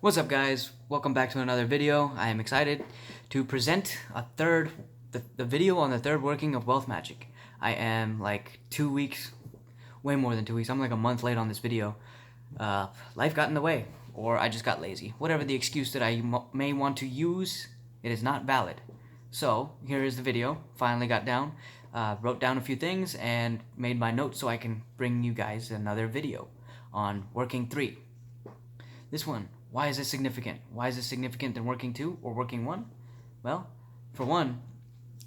What's up, guys? Welcome back to another video. I am excited to present the video on the third working of Wealth Magick. I am like 2 weeks, way more than 2 weeks. I'm like a month late on this video. Life got in the way, or I just got lazy. Whatever the excuse that I may want to use, it is not valid. So here is the video. Finally got down, wrote down a few things, and made my notes so I can bring you guys another video on working 3. This one, why is this significant? Why is this significant than working 2 or working 1? Well, for one,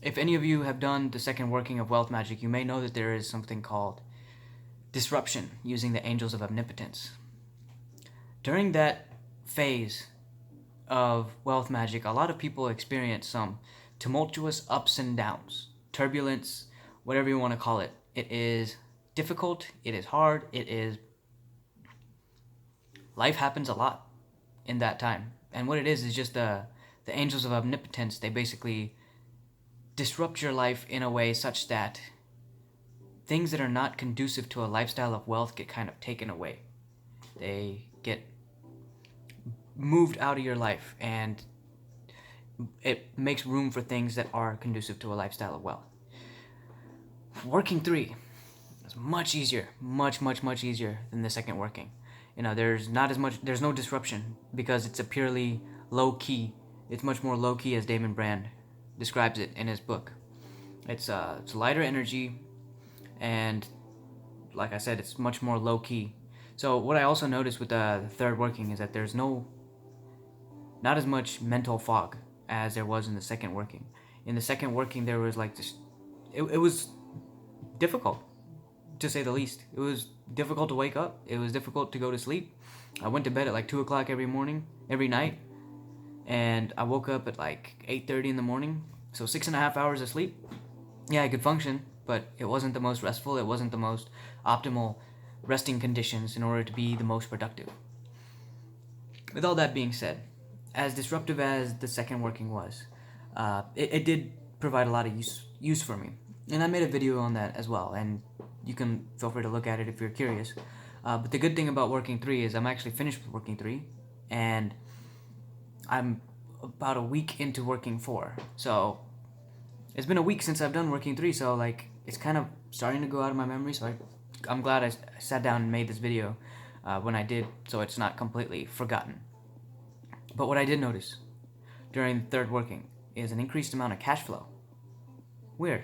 if any of you have done the second working of Wealth Magick, you may know that there is something called disruption using the angels of omnipotence. During that phase of Wealth Magick, a lot of people experience some tumultuous ups and downs, turbulence, whatever you want to call it. It is difficult, it is hard, life happens a lot in that time. And what it is just the angels of omnipotence. They basically disrupt your life in a way such that things that are not conducive to a lifestyle of wealth get kind of taken away. They get moved out of your life, and it makes room for things that are conducive to a lifestyle of wealth. Working 3 is much easier, much easier than the second working. There's no disruption because it's a purely low key. It's much more low key, as Damon Brand describes it in his book. It's lighter energy, and like I said, it's much more low key. So what I also noticed with the third working is that there's not as much mental fog as there was in the second working. In the second working, there was like this. It was difficult, to say the least. It was difficult to wake up. It was difficult to go to sleep. I went to bed at like 2 o'clock every night, and I woke up at like 8:30 in the morning. So 6.5 hours of sleep. Yeah, I could function, but it wasn't the most restful. It wasn't the most optimal resting conditions in order to be the most productive. With all that being said, as disruptive as the second working was, it did provide a lot of use for me. And I made a video on that as well, and you can feel free to look at it if you're curious. But the good thing about working 3 is I'm actually finished with working 3, and I'm about a week into working 4. So it's been a week since I've done working 3, so like it's kind of starting to go out of my memory. So I'm glad I sat down and made this video when I did, so it's not completely forgotten. But what I did notice during the third working is an increased amount of cash flow. Weird.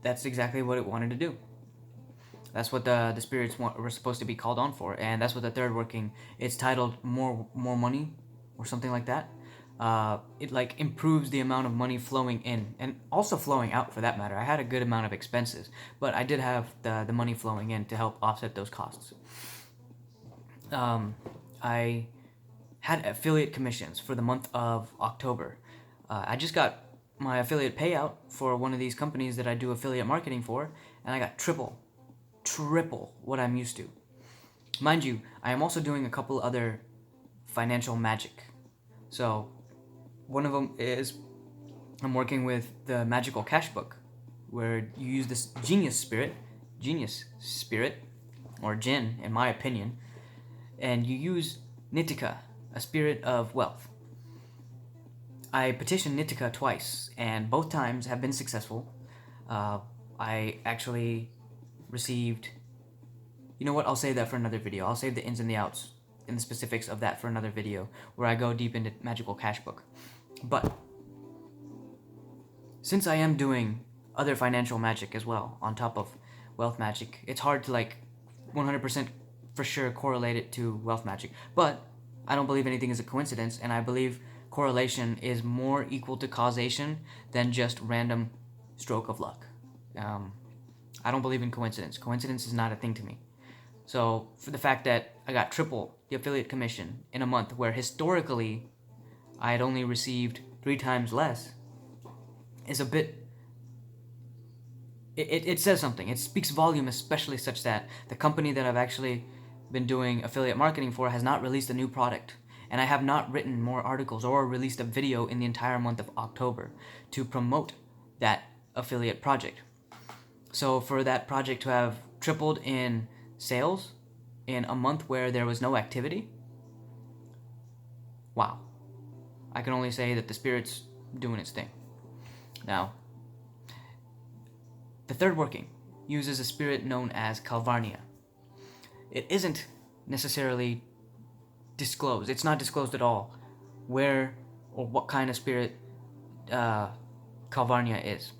That's exactly what it wanted to do. That's what the spirits were supposed to be called on for, and that's what the third working. It's titled more money, or something like that. It like improves the amount of money flowing in and also flowing out, for that matter. I had a good amount of expenses, but I did have the money flowing in to help offset those costs. I had affiliate commissions for the month of October. I just got my affiliate payout for one of these companies that I do affiliate marketing for, and I got triple what I'm used to. Mind you, I am also doing a couple other financial magic. So one of them is I'm working with the magical cash book, where you use this genius spirit, or jinn in my opinion, and you use Nitika, a spirit of wealth. I petitioned Nitika twice, and both times have been successful. I actually received... You know what? I'll save that for another video. I'll save the ins and the outs and the specifics of that for another video, where I go deep into Magical Cash Book. But since I am doing other financial magic as well, on top of Wealth Magick, it's hard to like 100% for sure correlate it to Wealth Magick. But I don't believe anything is a coincidence, and I believe correlation is more equal to causation than just random stroke of luck. I don't believe in coincidence. Coincidence is not a thing to me. So for the fact that I got triple the affiliate commission in a month, where historically I had only received 3 times less, is a bit... It says something. It speaks volume, especially such that the company that I've actually been doing affiliate marketing for has not released a new product. And I have not written more articles or released a video in the entire month of October to promote that affiliate project. So for that project to have tripled in sales in a month where there was no activity, wow. I can only say that the spirit's doing its thing. Now, the third working uses a spirit known as Calvarnia. It isn't necessarily disclosed. It's not disclosed at all where or what kind of spirit Calvarnia is.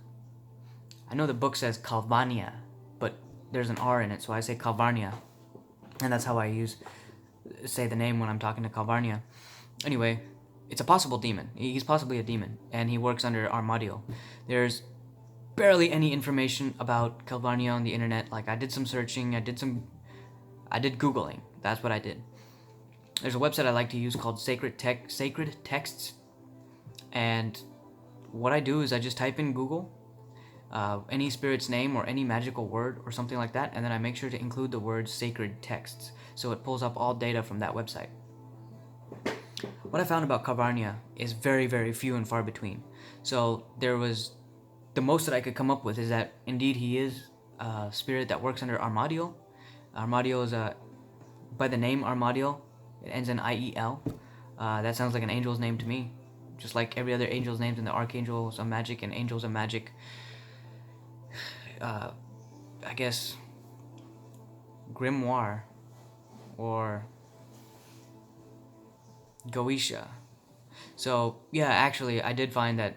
I know the book says Calvania, but there's an R in it, so I say Calvarnia, and that's how I say the name when I'm talking to Calvarnia. Anyway, it's a possible demon. He's possibly a demon, and he works under Armadiel. There's barely any information about Calvarnia on the internet. Like, I did some searching, I did Googling. That's what I did. There's a website I like to use called Sacred Texts, and what I do is I just type in Google any spirit's name or any magical word or something like that, and then I make sure to include the word sacred texts, so it pulls up all data from that website. What I found about Calvarnia is very, very few and far between. So the most that I could come up with is that indeed he is a spirit that works under Armadiel. Armadiel is by the name Armadiel, it ends in IEL. That sounds like an angel's name to me, just like every other angel's names in the Archangels of Magic and Angels of Magic. I guess Grimoire or Goetia. So yeah, actually I did find that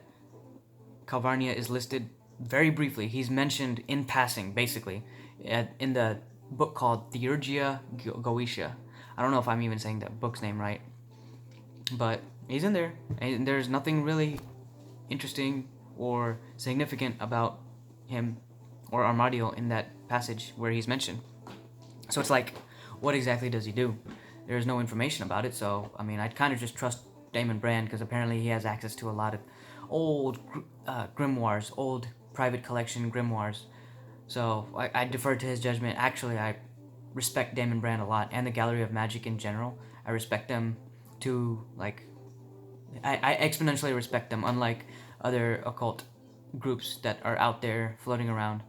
Calvarnia is listed very briefly. He's mentioned in passing, basically, in the book called Theurgia Goetia. I don't know if I'm even saying the book's name right, but he's in there, and there's nothing really interesting or significant about him or Armadiel in that passage where he's mentioned. So it's like, what exactly does he do? There's no information about it, so I mean, I'd kind of just trust Damon Brand, because apparently he has access to a lot of old grimoires, old private collection grimoires. So I defer to his judgment. Actually, I respect Damon Brand a lot, and the Gallery of Magic in general. I respect them to, like, I exponentially respect them, unlike other occult groups that are out there floating around.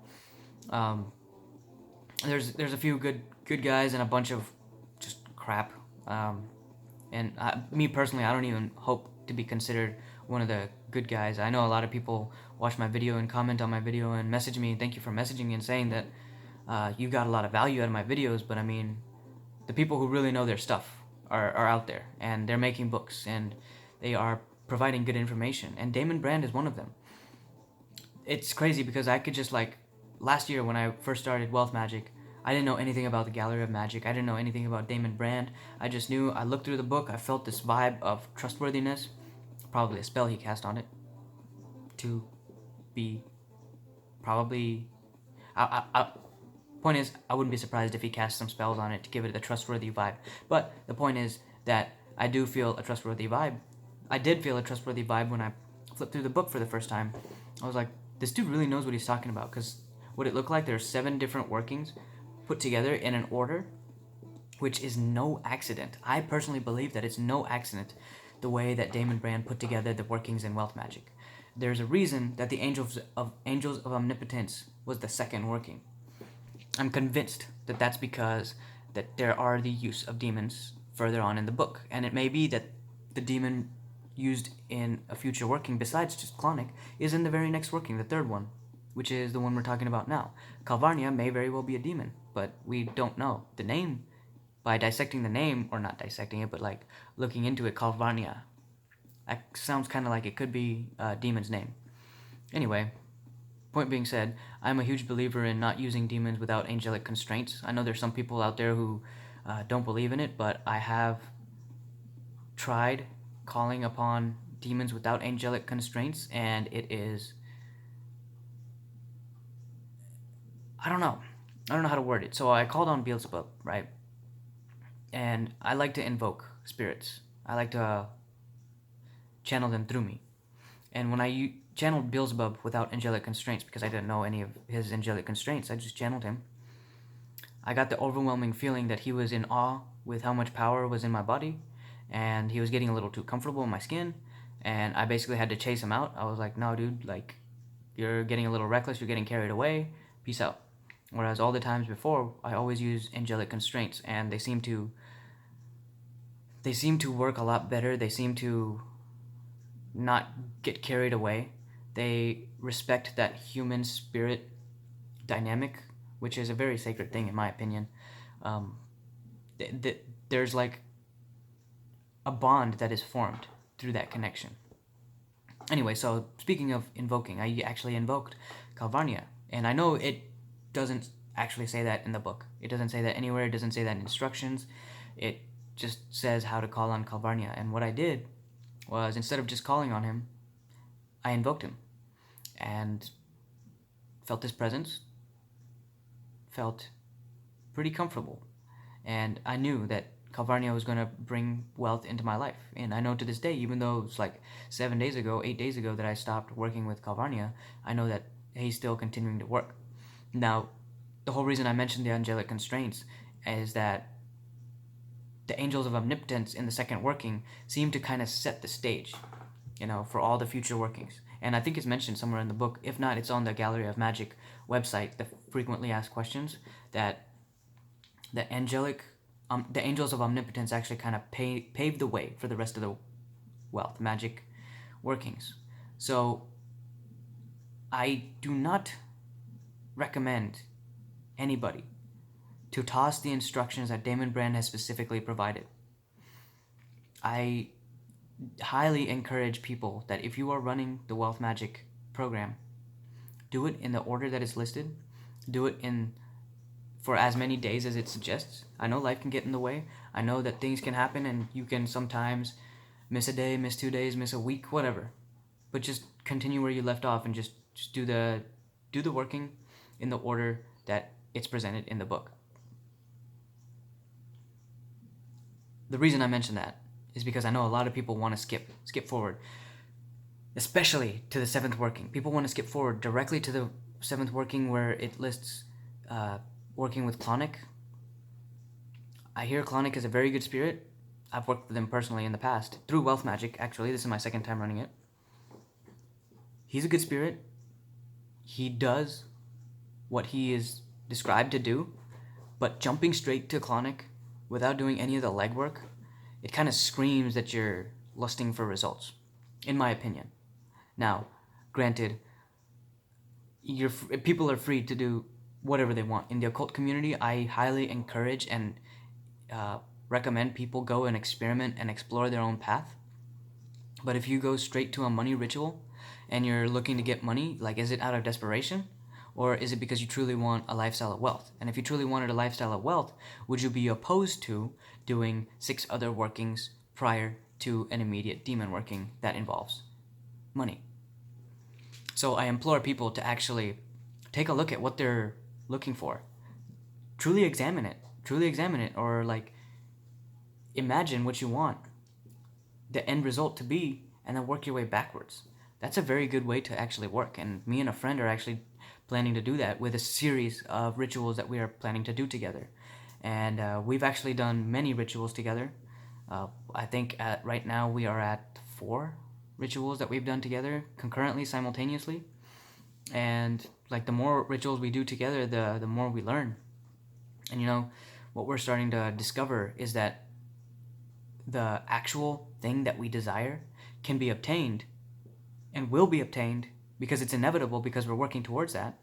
There's a few good guys and a bunch of just crap. And me personally, I don't even hope to be considered one of the good guys. I know a lot of people watch my video and comment on my video and message me. Thank you for messaging me and saying that you got a lot of value out of my videos. But I mean, the people who really know their stuff are out there, and they're making books, and they are providing good information. And Damon Brand is one of them. It's crazy because I could just, like, last year when I first started Wealth Magick, I didn't know anything about the Gallery of Magic. I didn't know anything about Damon Brand. I just knew, I looked through the book, I felt this vibe of trustworthiness, probably a spell he cast on it, to be probably, point is, I wouldn't be surprised if he cast some spells on it to give it a trustworthy vibe. But the point is that I do feel a trustworthy vibe. I did feel a trustworthy vibe when I flipped through the book for the first time. I was like, this dude really knows what he's talking about, because what it looked like, there are 7 different workings put together in an order, which is no accident. I personally believe that it's no accident the way that Damon Brand put together the workings in Wealth Magick. There's a reason that the Angels of Omnipotence was the second working. I'm convinced that that's because that there are the use of demons further on in the book, and it may be that the demon used in a future working besides just Clonic is in the very next working, the third one, which is the one we're talking about now. Calvarnia may very well be a demon, but we don't know. The name, by dissecting the name, or not dissecting it, but like looking into it, Calvarnia, that sounds kind of like it could be a demon's name. Anyway, point being said, I'm a huge believer in not using demons without angelic constraints. I know there's some people out there who don't believe in it, but I have tried calling upon demons without angelic constraints, and it is, I don't know how to word it. So I called on Beelzebub, right? And I like to invoke spirits. I like to channel them through me. And when I channeled Beelzebub without angelic constraints, because I didn't know any of his angelic constraints, I just channeled him, I got the overwhelming feeling that he was in awe with how much power was in my body, and he was getting a little too comfortable in my skin, and I basically had to chase him out. I was like, no, dude, like, you're getting a little reckless, you're getting carried away, peace out. Whereas all the times before, I always use angelic constraints, and they seem to they seem to work a lot better. They seem to not get carried away. They respect that human spirit dynamic, which is a very sacred thing in my opinion. Um, there's like a bond that is formed through that connection. Anyway, so speaking of invoking, I actually invoked Calvarnia, and I know it doesn't actually say that in the book. It doesn't say that anywhere. It doesn't say that in instructions. It just says how to call on Calvarnia. And what I did was, instead of just calling on him, I invoked him and felt his presence, felt pretty comfortable. And I knew that Calvarnia was going to bring wealth into my life. And I know to this day, even though it's like 7 days ago, 8 days ago that I stopped working with Calvarnia, I know that he's still continuing to work. Now, the whole reason I mentioned the angelic constraints is that the angels of omnipotence in the second working seem to kind of set the stage, for all the future workings. And I think it's mentioned somewhere in the book. If not, it's on the Gallery of Magic website, the frequently asked questions, that the angels of omnipotence actually kind of paved the way for the rest of the wealth magic workings. So I do not recommend anybody to toss the instructions that Damon Brand has specifically provided. I highly encourage people that if you are running the Wealth Magic program, do it in the order that is listed. Do it for as many days as it suggests. I know life can get in the way. I know that things can happen and you can sometimes miss a day, miss 2 days, miss a week, whatever. But just continue where you left off and just do the working in the order that it's presented in the book. The reason I mention that is because I know a lot of people want to skip forward, especially to the seventh working. People want to skip forward directly to the seventh working where it lists working with Clonic. I hear Clonic is a very good spirit. I've worked with him personally in the past through Wealth Magic. Actually, this is my second time running it. He's a good spirit. He does what he is described to do, but jumping straight to Clonic without doing any of the legwork, it kind of screams that you're lusting for results, in my opinion. Now, granted, people are free to do whatever they want. In the occult community, I highly encourage and recommend people go and experiment and explore their own path. But if you go straight to a money ritual and you're looking to get money, like, is it out of desperation? Or is it because you truly want a lifestyle of wealth? And if you truly wanted a lifestyle of wealth, would you be opposed to doing 6 other workings prior to an immediate demon working that involves money? So I implore people to actually take a look at what they're looking for. Truly examine it, or like imagine what you want the end result to be, and then work your way backwards. That's a very good way to actually work, and me and a friend are actually planning to do that with a series of rituals that we are planning to do together. And we've actually done many rituals together. I think right now we are at 4 rituals that we've done together concurrently, simultaneously. And like, the more rituals we do together, the more we learn. And what we're starting to discover is that the actual thing that we desire can be obtained and will be obtained, because it's inevitable, because we're working towards that.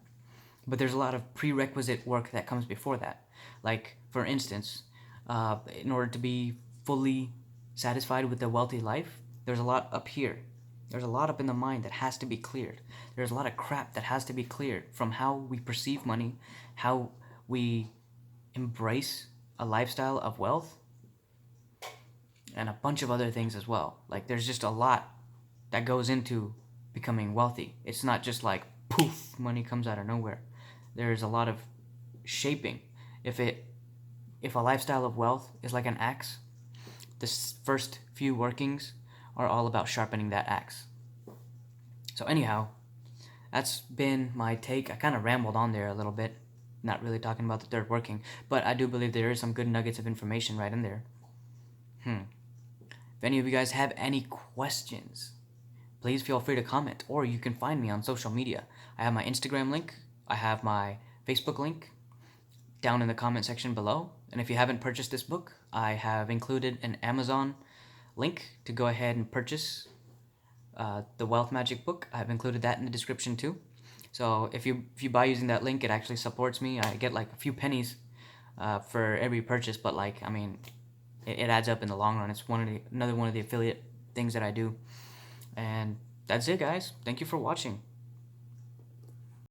But there's a lot of prerequisite work that comes before that. Like, for instance, in order to be fully satisfied with a wealthy life, there's a lot up here. There's a lot up in the mind that has to be cleared. There's a lot of crap that has to be cleared from how we perceive money, how we embrace a lifestyle of wealth, and a bunch of other things as well. Like, there's just a lot that goes into becoming wealthy. It's not just like, poof, money comes out of nowhere. There's a lot of shaping. If a lifestyle of wealth is like an axe, the first few workings are all about sharpening that axe. So anyhow, that's been my take. I kind of rambled on there a little bit, not really talking about the third working, but I do believe there is some good nuggets of information right in there. If any of you guys have any questions, please feel free to comment, or you can find me on social media. I have my Instagram link, I have my Facebook link down in the comment section below, And if you haven't purchased this book, I have included an Amazon link to go ahead and purchase the Wealth Magick book. I've included that in the description too. So if you buy using that link, it actually supports me. I get like a few pennies for every purchase, but like, I mean, it adds up in the long run. It's another one of the affiliate things that I do. And that's it, guys. Thank you for watching.